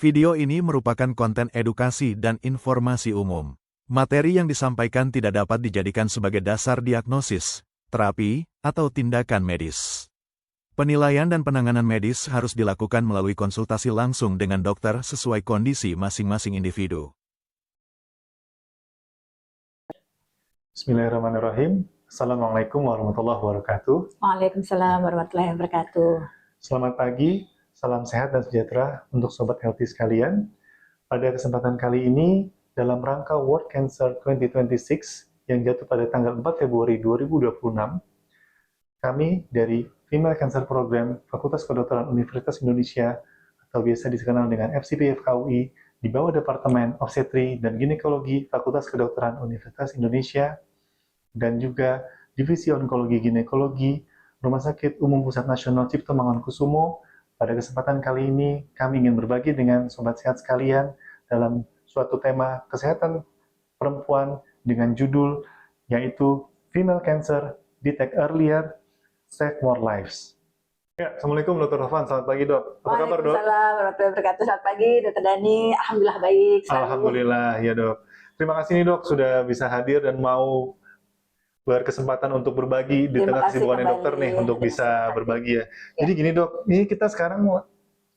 Video ini merupakan konten edukasi dan informasi umum. Materi yang disampaikan tidak dapat dijadikan sebagai dasar diagnosis, terapi, atau tindakan medis. Penilaian dan penanganan medis harus dilakukan melalui konsultasi langsung dengan dokter sesuai kondisi masing-masing individu. Bismillahirrahmanirrahim. Assalamualaikum warahmatullahi wabarakatuh. Waalaikumsalam warahmatullahi wabarakatuh. Selamat pagi, salam sehat dan sejahtera untuk Sobat Healthy sekalian. Pada kesempatan kali ini, dalam rangka World Cancer 2026 yang jatuh pada tanggal 4 Februari 2026, kami dari Female Cancer Program Fakultas Kedokteran Universitas Indonesia atau biasa dikenal dengan FCPI FKUI di bawah Departemen Obstetri dan Ginekologi Fakultas Kedokteran Universitas Indonesia dan juga Divisi Onkologi Ginekologi Rumah Sakit Umum Pusat Nasional Cipto Mangunkusumo. Pada kesempatan kali ini kami ingin berbagi dengan sobat sehat sekalian dalam suatu tema kesehatan perempuan dengan judul yaitu Female Cancer Detect Earlier, Save More Lives. Ya, Assalamualaikum Dr. Tovan, selamat pagi dok. Apa kabar dok? Waalaikumsalam warahmatullahi wabarakatuh. Selamat pagi Dr. Dani. Alhamdulillah baik. Alhamdulillah ya dok. Terima kasih nih dok sudah bisa hadir dan mau berkesempatan untuk berbagi di tengah kesibukannya dokter nih untuk bisa berbagi ya. Jadi gini dok, ini kita sekarang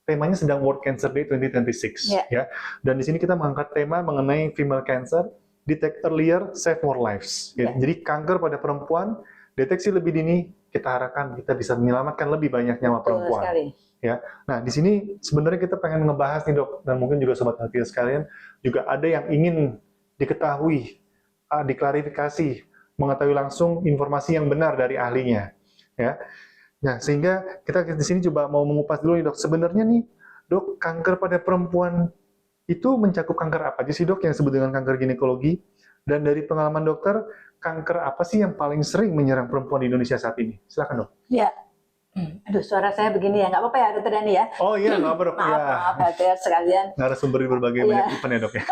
temanya sedang World Cancer Day 2026 ya. Dan di sini kita mengangkat tema mengenai female cancer, detect earlier, save more lives. Ya. Jadi kanker pada perempuan, deteksi lebih dini, kita harapkan kita bisa menyelamatkan lebih banyak nyawa perempuan. Ya. Nah, di sini sebenarnya kita pengen ngebahas nih dok, dan mungkin juga sobat healthy sekalian juga ada yang ingin diketahui, diklarifikasi, mengetahui langsung informasi yang benar dari ahlinya. Ya. Nah, sehingga kita di sini coba mau mengupas dulu nih dok. Sebenarnya nih dok, kanker pada perempuan itu mencakup kanker apa aja sih dok yang disebut dengan kanker ginekologi? Dan dari pengalaman dokter, kanker apa sih yang paling sering menyerang perempuan di Indonesia saat ini? Silakan dok. Ya. Aduh, suara saya begini ya, nggak apa-apa ya Dr. Dani ya? Oh iya, nggak apa dok. Maaf ya sekalian. Narasumber di berbagai banyak event ya dok ya.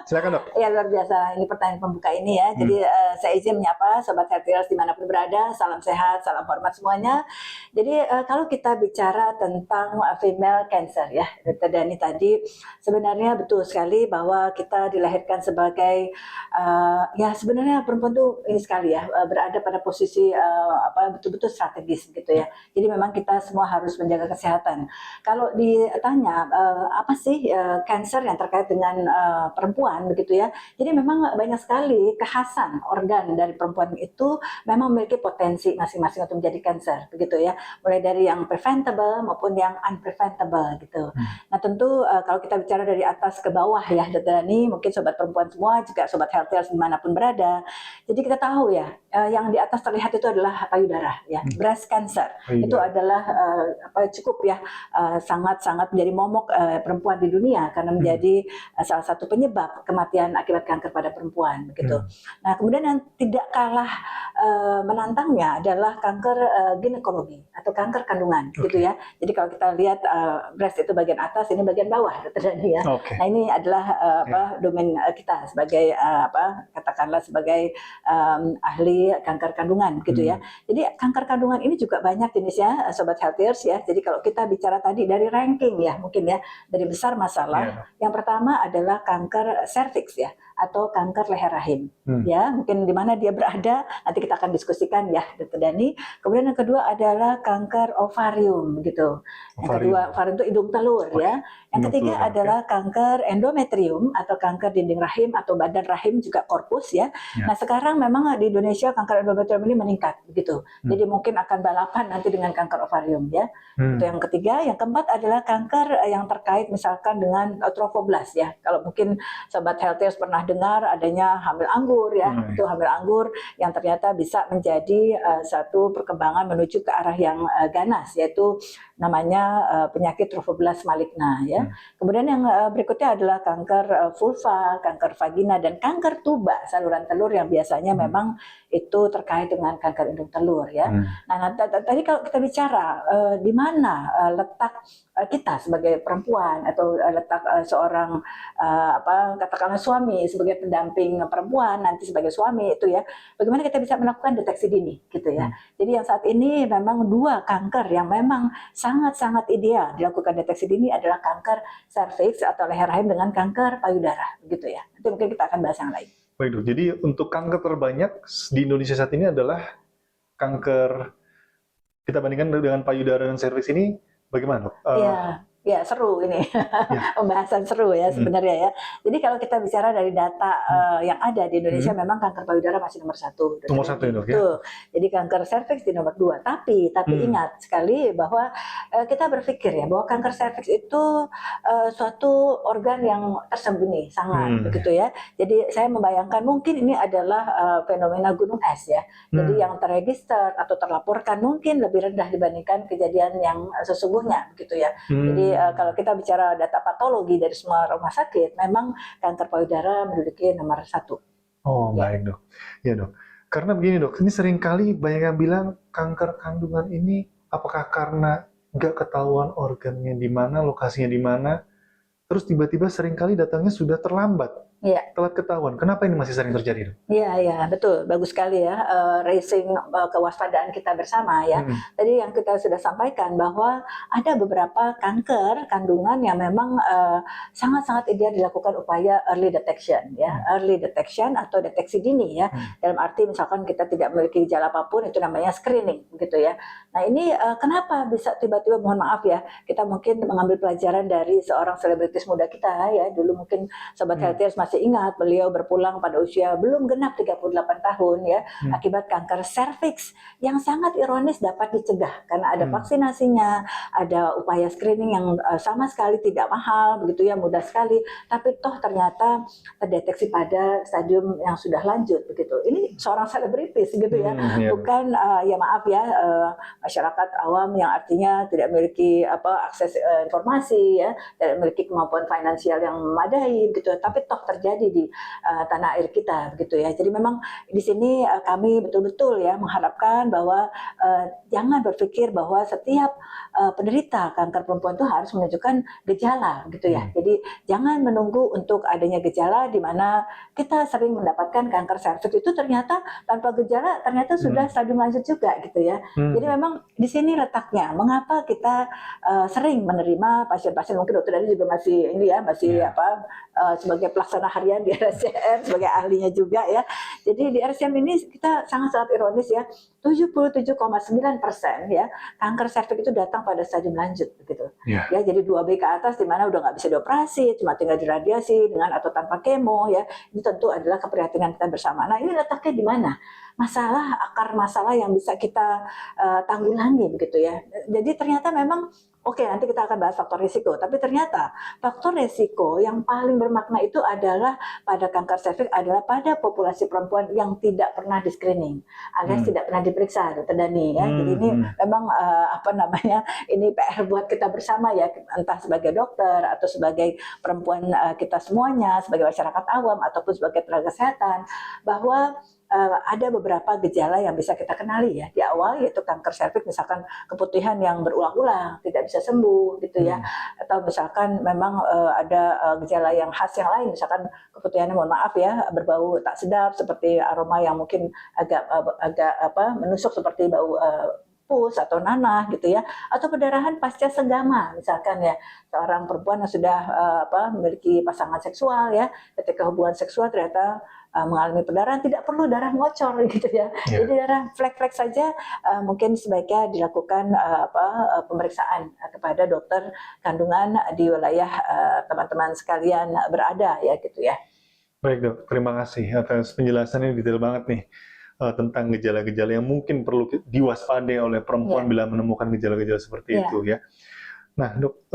Silakan dok. Ya luar biasa, ini pertanyaan pembuka ini ya. Jadi saya izin menyapa Sobat Healthiers dimanapun berada, salam sehat, salam hormat semuanya. Jadi kalau kita bicara tentang female cancer ya, Dr. Dani tadi, sebenarnya betul sekali bahwa kita dilahirkan sebagai, ya sebenarnya perempuan tuh ini sekali ya, berada pada posisi betul-betul strategis gitu ya. Jadi memang kita semua harus menjaga kesehatan. Kalau ditanya apa sih kanker yang terkait dengan perempuan begitu ya. Jadi memang banyak sekali kekhasan organ dari perempuan itu memang memiliki potensi masing-masing untuk menjadi kanker begitu ya. Mulai dari yang preventable maupun yang unpreventable gitu. Nah tentu kalau kita bicara dari atas ke bawah ya Dr. Dani, mungkin sobat perempuan semua juga sobat healthiers dimanapun berada. Jadi kita tahu ya yang di atas terlihat itu adalah payudara ya, breast cancer. Itu adalah cukup ya sangat-sangat menjadi momok perempuan di dunia karena menjadi salah satu penyebab kematian akibat kanker pada perempuan begitu. Nah, kemudian yang tidak kalah menantangnya adalah kanker ginekologi atau kanker kandungan gitu ya. Jadi kalau kita lihat breast itu bagian atas, ini bagian bawah Dr. Dani ya. Nah, ini adalah domain kita sebagai katakanlah sebagai ahli kanker kandungan gitu ya. Jadi kanker kandungan ini juga banyak jenisnya sobat healthiers ya. Jadi kalau kita bicara tadi dari ranking ya mungkin ya dari besar masalah, yang pertama adalah kanker serviks ya atau kanker leher rahim ya, mungkin di mana dia berada nanti kita akan diskusikan ya Dr. Dani. Kemudian yang kedua adalah kanker ovarium gitu. Yang kedua ovarium itu hidung telur ya. Yang ketiga adalah kanker endometrium atau kanker dinding rahim atau badan rahim juga korpus ya. Nah sekarang memang di Indonesia kanker endometrium ini meningkat begitu. Jadi mungkin akan balapan nanti dengan kanker ovarium ya. Itu yang ketiga. Yang keempat adalah kanker yang terkait misalkan dengan trophoblas ya. Kalau mungkin sobat healthiers pernah dengar adanya hamil anggur ya. Itu hamil anggur yang ternyata bisa menjadi satu perkembangan menuju ke arah yang ganas, yaitu namanya penyakit trophoblas maligna ya. Kemudian yang berikutnya adalah kanker vulva, kanker vagina dan kanker tuba saluran telur yang biasanya memang itu terkait dengan kanker indung telur ya. Nah, tadi kalau kita bicara di mana letak kita sebagai perempuan atau letak seorang katakanlah suami sebagai pendamping perempuan nanti sebagai suami itu ya, bagaimana kita bisa melakukan deteksi dini gitu ya. Jadi yang saat ini memang dua kanker yang memang sangat-sangat ideal dilakukan deteksi dini adalah kanker serviks atau leher rahim dengan kanker payudara, begitu ya. Nanti mungkin kita akan bahas yang lain. Baik dok, jadi untuk kanker terbanyak di Indonesia saat ini adalah kanker, kita bandingkan dengan payudara dan serviks ini, bagaimana dok? Ya seru ini, pembahasan seru ya sebenarnya ya. Jadi kalau kita bicara dari data yang ada di Indonesia, memang kanker payudara masih nomor 1. Nomor 1 ya dok ya? Jadi kanker serviks di nomor 2. Tapi ingat sekali bahwa kita berpikir ya bahwa kanker serviks itu suatu organ yang tersembunyi sangat begitu ya. Jadi saya membayangkan mungkin ini adalah fenomena gunung es ya. Jadi yang terregister atau terlaporkan mungkin lebih rendah dibandingkan kejadian yang sesungguhnya begitu ya. Jadi kalau kita bicara data patologi dari semua rumah sakit, memang kanker payudara menduduki nomor 1. Oh, baik dok. Ya dok. Karena begini dok, ini seringkali banyak yang bilang kanker kandungan ini apakah karena nggak ketahuan organnya di mana, lokasinya di mana, terus tiba-tiba seringkali datangnya sudah terlambat. Telat ketahuan. Kenapa ini masih sering terjadi? Iya, betul. Bagus sekali ya, raising kewaspadaan kita bersama ya. Tadi yang kita sudah sampaikan bahwa ada beberapa kanker kandungan yang memang sangat-sangat ideal dilakukan upaya early detection ya. Early detection atau deteksi dini ya. Dalam arti misalkan kita tidak memiliki gejala apapun, itu namanya screening gitu ya. Nah ini kenapa bisa tiba-tiba, mohon maaf ya, kita mungkin mengambil pelajaran dari seorang selebritis muda kita ya. Dulu mungkin Sobat Healthiers masih ingat beliau berpulang pada usia belum genap 38 tahun ya, akibat kanker serviks yang sangat ironis dapat dicegah karena ada vaksinasinya, ada upaya screening yang sama sekali tidak mahal begitu ya, mudah sekali, tapi toh ternyata terdeteksi pada stadium yang sudah lanjut begitu. Ini seorang selebritis gitu ya, bukan ya maaf ya masyarakat awam yang artinya tidak memiliki akses informasi ya, tidak memiliki kemampuan finansial yang memadai gitu, tapi toh terjadi di tanah air kita begitu ya. Jadi memang di sini kami betul-betul ya mengharapkan bahwa jangan berpikir bahwa setiap penderita kanker perempuan itu harus menunjukkan gejala gitu ya. Jadi jangan menunggu untuk adanya gejala di mana kita sering mendapatkan kanker serviks itu ternyata tanpa gejala ternyata sudah stadium lanjut juga gitu ya. Jadi memang di sini letaknya mengapa kita sering menerima pasien-pasien, mungkin dokter Dani juga masih ini ya, masih sebagai pelaksana harian di RSCM, sebagai ahlinya juga ya. Jadi di RSCM ini kita sangat-sangat ironis ya, 77,9% ya kanker serviks itu datang pada stadium lanjut begitu. Ya, jadi 2B ke atas di mana udah nggak bisa dioperasi, cuma tinggal diradiasi dengan atau tanpa kemo ya. Ini tentu adalah keprihatinan kita bersama. Nah, ini letaknya di mana? Akar masalah yang bisa kita tanggulangi begitu ya. Jadi ternyata memang oke, nanti kita akan bahas faktor risiko. Tapi ternyata faktor risiko yang paling bermakna itu adalah pada kanker serviks adalah pada populasi perempuan yang tidak pernah di screening, alias tidak pernah diperiksa, Dokter Dani ya. Jadi ini memang ini PR buat kita bersama ya, entah sebagai dokter atau sebagai perempuan kita semuanya, sebagai masyarakat awam ataupun sebagai tenaga kesehatan, bahwa ada beberapa gejala yang bisa kita kenali ya di awal, yaitu kanker serviks misalkan keputihan yang berulang-ulang tidak bisa sembuh gitu ya, atau misalkan memang ada gejala yang khas yang lain, misalkan keputihannya mohon maaf ya berbau tak sedap seperti aroma yang mungkin agak menusuk seperti bau pus atau nanah gitu ya, atau perdarahan pasca senggama misalkan ya, seorang perempuan yang sudah memiliki pasangan seksual ya, ketika hubungan seksual ternyata mengalami perdarahan, tidak perlu darah ngocor gitu ya. Jadi darah flek-flek saja mungkin sebaiknya dilakukan pemeriksaan kepada dokter kandungan di wilayah teman-teman sekalian berada ya gitu ya. Baik dok, terima kasih atas penjelasannya, detail banget nih tentang gejala-gejala yang mungkin perlu diwaspadai oleh perempuan bila menemukan gejala-gejala seperti itu ya. Nah dok,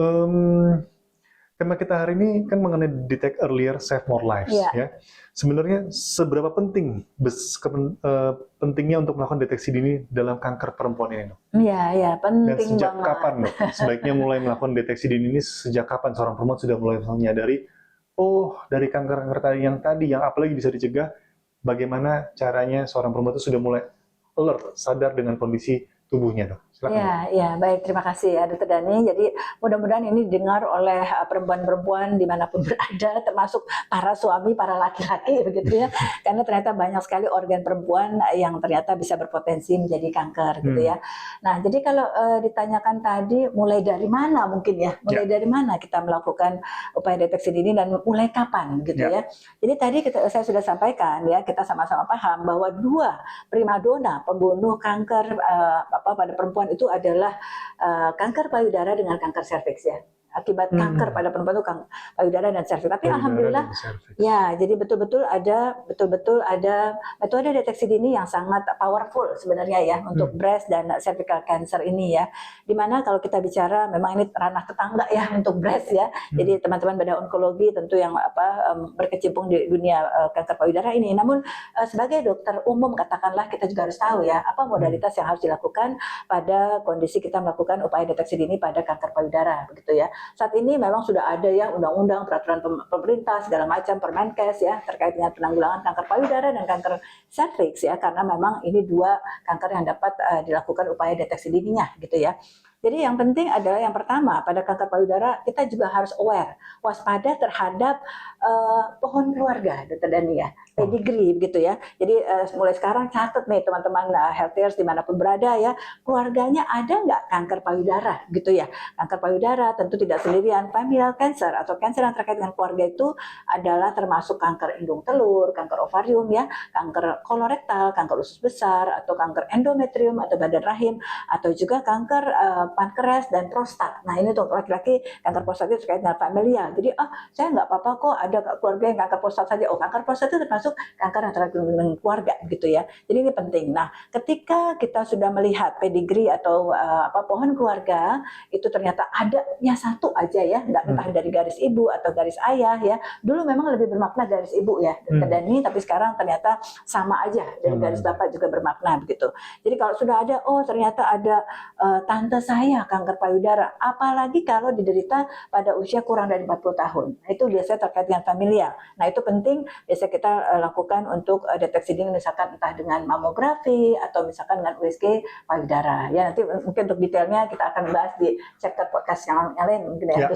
tema kita hari ini kan mengenai detect earlier, save more lives ya. Sebenarnya seberapa penting pentingnya untuk melakukan deteksi dini dalam kanker perempuan ini, dok? Iya, penting. Dan sejak kapan, dok? Sebaiknya mulai melakukan deteksi dini ini sejak kapan seorang perempuan sudah mulai menyadari, oh dari kanker-kanker tadi yang apalagi bisa dicegah, bagaimana caranya seorang perempuan itu sudah mulai alert, sadar dengan kondisi tubuhnya, Dok. Silakan. Ya, baik, terima kasih ya Dr. Dani. Jadi mudah-mudahan ini didengar oleh perempuan-perempuan dimanapun berada, termasuk para suami, para laki-laki begitu ya. Karena ternyata banyak sekali organ perempuan yang ternyata bisa berpotensi menjadi kanker gitu ya. Nah, jadi kalau ditanyakan tadi mulai dari mana mungkin ya, mulai dari mana kita melakukan upaya deteksi dini dan mulai kapan gitu ya. Jadi tadi saya sudah sampaikan ya, kita sama-sama paham bahwa dua primadona pembunuh kanker pada perempuan itu adalah kanker payudara dengan kanker serviks ya. Akibat kanker pada perempuan itu payudara dan serviks. Tapi alhamdulillah ya, jadi betul-betul ada metode deteksi dini yang sangat powerful sebenarnya ya untuk breast dan cervical cancer ini ya. Dimana kalau kita bicara memang ini ranah tetangga ya untuk breast ya. Jadi teman-teman bedah onkologi tentu yang berkecimpung di dunia kanker payudara ini. Namun sebagai dokter umum katakanlah kita juga harus tahu ya apa modalitas yang harus dilakukan pada kondisi kita melakukan upaya deteksi dini pada kanker payudara begitu ya. Saat ini memang sudah ada ya undang-undang, peraturan pemerintah segala macam, Permenkes ya terkait dengan penanggulangan kanker payudara dan kanker serviks ya, karena memang ini dua kanker yang dapat dilakukan upaya deteksi dininya gitu ya. Jadi yang penting adalah yang pertama pada kanker payudara kita juga harus aware, waspada terhadap pohon keluarga, Dr. Dani ya, pedigree gitu ya. Jadi mulai sekarang catat nih teman-teman healthiers dimanapun berada ya, keluarganya ada nggak kanker payudara gitu ya. Kanker payudara tentu tidak sendirian, familial cancer atau kanker yang terkait dengan keluarga itu adalah termasuk kanker indung telur, kanker ovarium ya, kanker kolorektal, kanker usus besar atau kanker endometrium atau badan rahim, atau juga kanker pankreas dan prostat. Nah ini untuk laki-laki kanker prostat itu terkait dengan familial. Jadi saya nggak apa-apa kok ada keluarga yang kanker prostat saja. Oh kanker prostat itu termasuk kanker yang terkait dengan keluarga gitu ya. Jadi ini penting. Nah ketika kita sudah melihat pedigree atau pohon keluarga itu ternyata ada ya satu aja ya, nggak entah dari garis ibu atau garis ayah ya. Dulu memang lebih bermakna garis ibu ya, Dr. Dani, tapi sekarang ternyata sama aja dari garis bapak juga bermakna begitu. Jadi kalau sudah ada, oh ternyata ada tante saya kanker payudara, apalagi kalau diderita pada usia kurang dari 40 tahun. Nah, itu biasanya terkait dengan familial. Nah, itu penting biasanya kita lakukan untuk deteksi dini misalkan entah dengan mamografi atau misalkan dengan USG payudara. Ya, nanti mungkin untuk detailnya kita akan bahas di chapter podcast yang lain mungkin ya.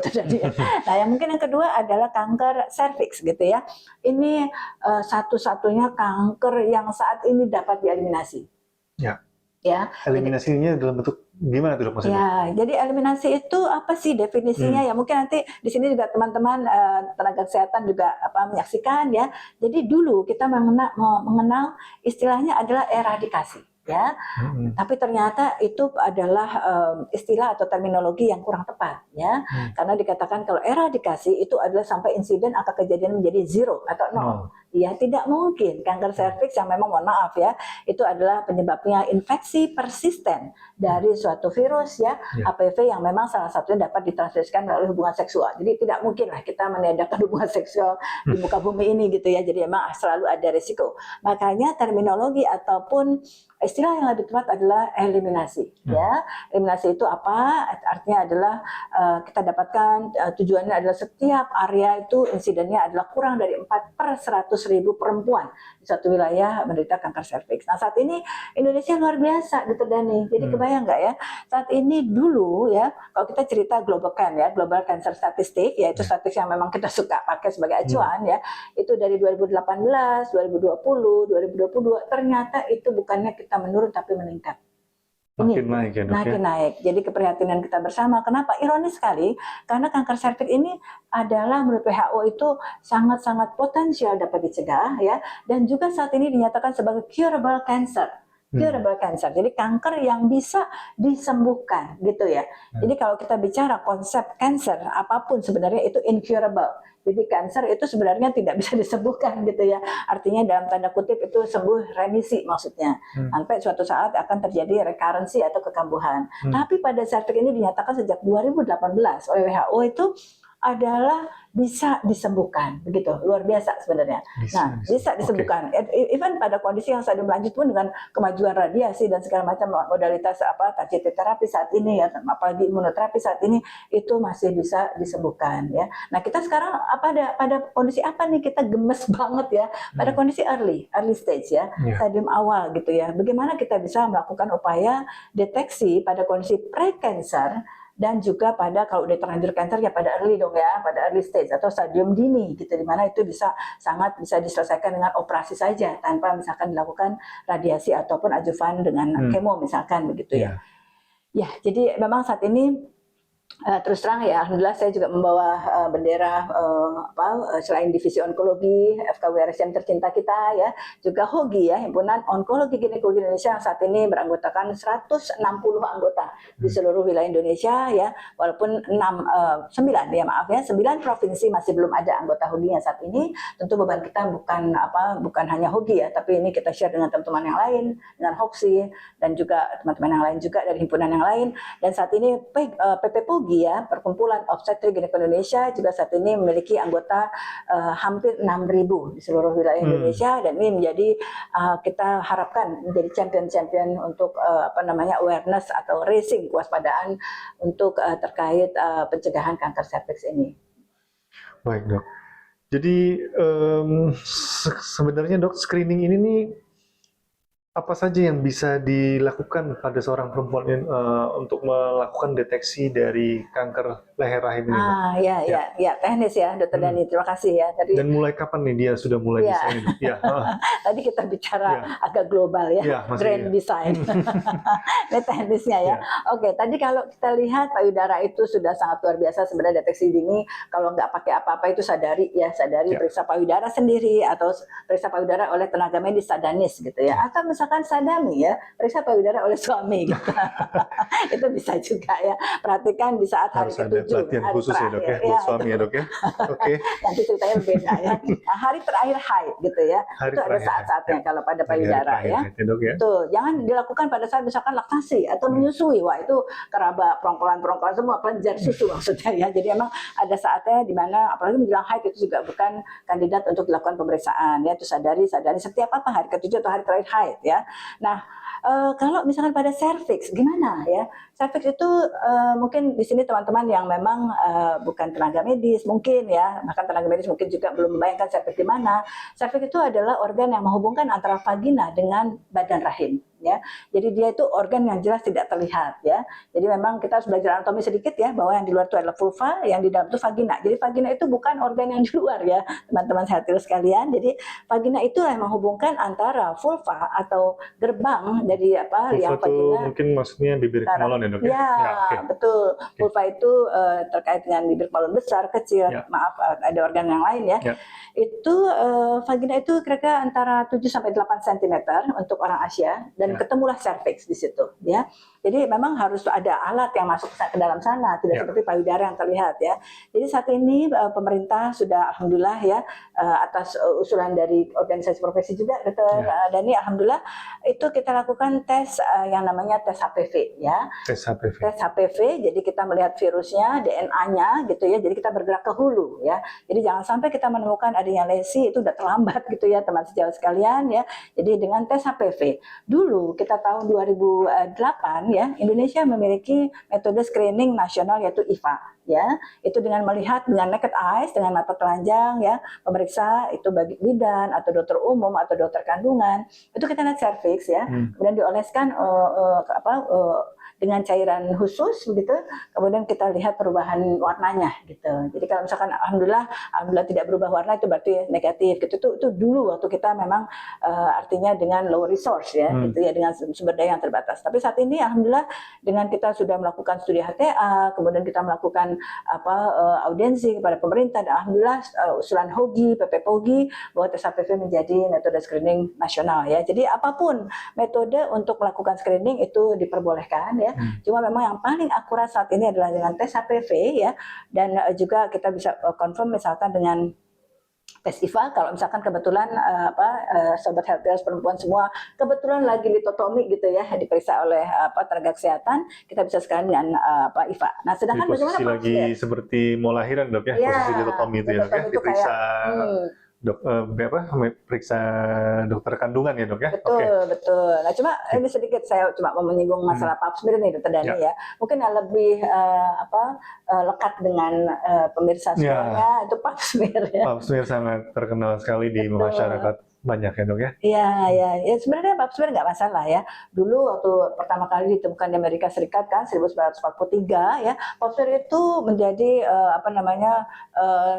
Nah, yang mungkin yang kedua adalah kanker serviks gitu ya. Ini satu-satunya kanker yang saat ini dapat dieliminasi. Ya. Eliminasinya dalam bentuk gimana tuh dok maksudnya? Ya, jadi eliminasi itu apa sih definisinya ya? Mungkin nanti di sini juga teman-teman tenaga kesehatan juga menyaksikan ya. Jadi dulu kita mengenal istilahnya adalah eradikasi. Ya, tapi ternyata itu adalah istilah atau terminologi yang kurang tepat ya, karena dikatakan kalau eradikasi itu adalah sampai insiden angka kejadian menjadi 0 atau 0. Ya tidak mungkin kanker serviks yang memang mohon maaf ya itu adalah penyebabnya infeksi persisten dari suatu virus ya, HPV yang memang salah satunya dapat ditransmisikan melalui hubungan seksual. Jadi tidak mungkin lah kita meniadakan hubungan seksual di muka bumi ini gitu ya. Jadi memang selalu ada risiko. Makanya terminologi ataupun istilah yang lebih tepat adalah eliminasi ya. Eliminasi itu apa? Artinya adalah kita dapatkan tujuannya adalah setiap area itu insidennya adalah kurang dari 4/100.000 perempuan di satu wilayah menderita kanker serviks. Nah saat ini Indonesia luar biasa, Dr. Dani. Jadi kebayang nggak ya? Saat ini dulu ya, kalau kita cerita Global Cancer Statistic, yaitu statistik yang memang kita suka pakai sebagai acuan ya, itu dari 2018, 2020, 2022 ternyata itu bukannya kita menurun tapi meningkat. Makin naik ya dok. Makin naik. Jadi keprihatinan kita bersama. Kenapa? Ironis sekali, karena kanker serviks ini adalah menurut WHO itu sangat-sangat potensial dapat dicegah ya, dan juga saat ini dinyatakan sebagai curable cancer. Curable cancer, jadi kanker yang bisa disembuhkan gitu ya. Jadi kalau kita bicara konsep cancer, apapun sebenarnya itu incurable. Jadi kanker itu sebenarnya tidak bisa disembuhkan gitu ya. Artinya dalam tanda kutip itu sembuh remisi maksudnya. Sampai suatu saat akan terjadi recurrency atau kekambuhan. Tapi pada serviks ini dinyatakan sejak 2018 oleh WHO itu adalah bisa disembuhkan, begitu luar biasa sebenarnya. Bisa disembuhkan. Even pada kondisi yang stadium lanjut pun dengan kemajuan radiasi dan segala macam modalitas targeted terapi saat ini ya, apalagi imunoterapi saat ini itu masih bisa disembuhkan ya. Nah kita sekarang pada kondisi apa nih kita gemes banget ya? Pada kondisi early stage ya, stadium awal gitu ya. Bagaimana kita bisa melakukan upaya deteksi pada kondisi pre-cancer dan juga pada kalau udah terlanjur kanker ya pada early dong ya, pada early stage atau stadium dini gitu, di mana itu sangat bisa diselesaikan dengan operasi saja tanpa misalkan dilakukan radiasi ataupun adjuvan dengan kemo misalkan begitu ya. Ya, jadi memang saat ini terus terang ya, alhamdulillah saya juga membawa bendera selain divisi onkologi FKWRSM tercinta kita ya, juga HOGI ya, Himpunan Onkologi Ginekologi Indonesia yang saat ini beranggotakan 160 anggota di seluruh wilayah Indonesia ya, walaupun 9 provinsi masih belum ada anggota HOGI-nya saat ini. Tentu beban kita bukan hanya HOGI ya, tapi ini kita share dengan teman-teman yang lain, dengan HOGSI dan juga teman-teman yang lain juga dari himpunan yang lain. Dan saat ini PPPOGI ya, Perkumpulan Obstetrik Ginekologi Indonesia juga saat ini memiliki anggota hampir 6.000 di seluruh wilayah Indonesia, dan ini menjadi kita harapkan menjadi champion untuk awareness atau raising kewaspadaan untuk terkait pencegahan kanker serviks ini. Baik dok. Jadi sebenarnya dok, screening ini nih apa saja yang bisa dilakukan pada seorang perempuan untuk melakukan deteksi dari kanker leher rahim ini? Ya, teknis ya, Dr. Dhani. Terima kasih ya. Dan mulai kapan nih dia sudah mulai bisa ini? Tadi kita bicara agak global ya, grand design. Ini teknisnya ya. Oke, tadi kalau kita lihat payudara itu sudah sangat luar biasa sebenarnya deteksi dini. Kalau nggak pakai apa-apa itu sadari periksa payudara sendiri atau periksa payudara oleh tenaga medis sadanis gitu ya. Atau misalkan sadami ya, periksa payudara oleh suami gitu. Itu bisa juga ya. Perhatikan di saat hari ke-7. Pelatihan khusus ya dok ya, buat suami ya dok ya. Oke. Nanti ceritanya beda ya. Hari terakhir haid gitu ya. Itu ada saat-saatnya kalau pada payudara ya. Tuh, jangan dilakukan pada saat misalkan laktasi atau menyusui. Wah itu keraba perongkolan semua, kelenjar susu maksudnya ya. Jadi emang ada saatnya di mana apalagi menjelang haid itu juga bukan kandidat untuk dilakukan pemeriksaan ya. Itu sadari setiap hari ke-7 atau hari terakhir haid ya. Nah, kalau misalkan pada serviks gimana ya? Serviks itu mungkin di sini teman-teman yang memang bukan tenaga medis mungkin ya, bahkan tenaga medis mungkin juga belum membayangkan serviks di mana. Serviks itu adalah organ yang menghubungkan antara vagina dengan badan rahim. Ya, jadi dia itu organ yang jelas tidak terlihat ya. Jadi memang kita harus belajar anatomi sedikit ya, bahwa yang di luar itu adalah vulva, yang di dalam itu vagina. Jadi vagina itu bukan organ yang di luar ya, teman-teman sehatirus sekalian. Jadi vagina itu yang menghubungkan antara vulva atau gerbang dari yang vagina. Mungkin maksudnya bibir kolon ya dok ya? Ya, betul. Vulva itu terkait dengan bibir kolon besar, kecil, ada organ yang lain ya. Itu vagina itu kira-kira antara 7 sampai 8 cm untuk orang Asia, dan ketemulah serviks di situ ya. Jadi memang harus ada alat yang masuk ke dalam sana, tidak seperti payudara yang terlihat ya. Jadi saat ini pemerintah sudah alhamdulillah ya, atas usulan dari organisasi profesi juga Dr. Dhani, alhamdulillah itu kita lakukan tes yang namanya tes HPV ya. Tes HPV, jadi kita melihat virusnya, DNA-nya gitu ya. Jadi kita bergerak ke hulu ya. Jadi jangan sampai kita menemukan adanya lesi, itu udah terlambat gitu ya teman sejauh sekalian ya. Jadi dengan tes HPV dulu kita tahun 2008 ya, Indonesia memiliki metode screening nasional yaitu IVA ya. Itu dengan melihat dengan naked eyes, dengan mata telanjang ya, pemeriksa itu bagi bidan atau dokter umum atau dokter kandungan. Itu kita lihat serviks ya. Kemudian dioleskan dengan cairan khusus begitu, kemudian kita lihat perubahan warnanya gitu. Jadi kalau misalkan alhamdulillah tidak berubah warna itu berarti negatif gitu. Itu dulu waktu kita memang artinya dengan low resource ya gitu ya, dengan sumber daya yang terbatas. Tapi saat ini alhamdulillah dengan kita sudah melakukan studi HTA, kemudian kita melakukan audiensi kepada pemerintah, dan alhamdulillah usulan HOGI, PPPOGI bahwa tes HPV menjadi metode screening nasional ya. Jadi apapun metode untuk melakukan screening itu diperbolehkan ya. Cuma memang yang paling akurat saat ini adalah dengan tes HPV ya, dan juga kita bisa confirm misalkan dengan festival kalau misalkan kebetulan sobat healthers perempuan semua kebetulan lagi litotomi gitu ya, diperiksa oleh tenaga kesehatan, kita bisa sekalian dengan IFA. Nah, sedangkan Jadi posisi bagaimana lagi seperti mau lahiran dok ya, ya, posisi litotomi itu ya dok ya, diperiksa periksa dokter kandungan ya dok ya. Betul, betul. Nah, cuma ini sedikit saya cuma mau menyinggung masalah pap smear nih dokter Dani ya. Mungkin yang lebih lekat dengan pemirsa semuanya itu pap smear ya. Pap smear sangat terkenal sekali di masyarakat banyak ya dok ya? Iya. Sebenarnya pap smear nggak masalah ya. Dulu waktu pertama kali ditemukan di Amerika Serikat kan 1943 ya, pap smear itu menjadi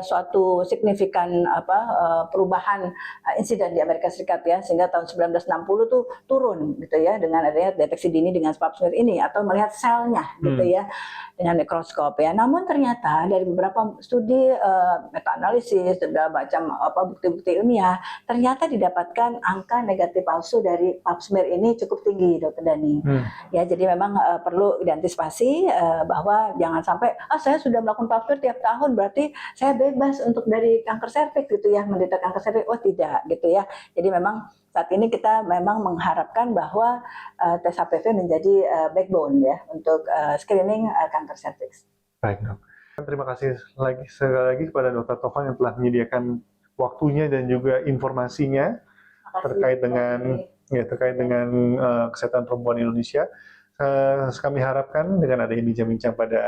suatu signifikan perubahan insiden di Amerika Serikat ya, sehingga tahun 1960 tuh turun gitu ya dengan adanya deteksi dini dengan pap smear ini atau melihat selnya gitu ya dengan mikroskop ya. Namun ternyata dari beberapa studi meta analisis dan macam bukti-bukti ilmiah ternyata didapatkan angka negatif palsu dari pap smear ini cukup tinggi, Dokter Dani. Ya, jadi memang perlu diantisipasi bahwa jangan sampai saya sudah melakukan pap smear tiap tahun berarti saya bebas untuk dari kanker serviks gitu ya, menderita kanker serviks. Oh tidak gitu ya. Jadi memang saat ini kita memang mengharapkan bahwa tes HPV menjadi backbone ya untuk screening kanker serviks. Baik dok. Terima kasih sekali lagi kepada Dr. Tovan yang telah menyediakan waktunya dan juga informasinya terkait dengan kesehatan perempuan Indonesia. Kami harapkan dengan adanya bincang-bincang pada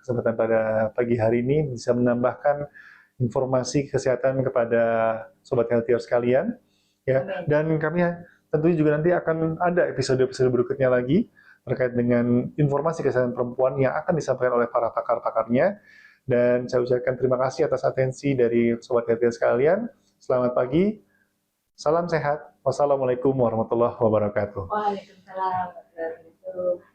kesempatan pada pagi hari ini bisa menambahkan informasi kesehatan kepada sobat healthier sekalian. Ya, dan kami tentunya juga nanti akan ada episode-episode berikutnya lagi terkait dengan informasi kesehatan perempuan yang akan disampaikan oleh para pakar-pakarnya. Dan saya ucapkan terima kasih atas atensi dari sobat healthier sekalian. Selamat pagi, salam sehat. Wassalamualaikum warahmatullahi wabarakatuh. Waalaikumsalam warahmatullahi wabarakatuh.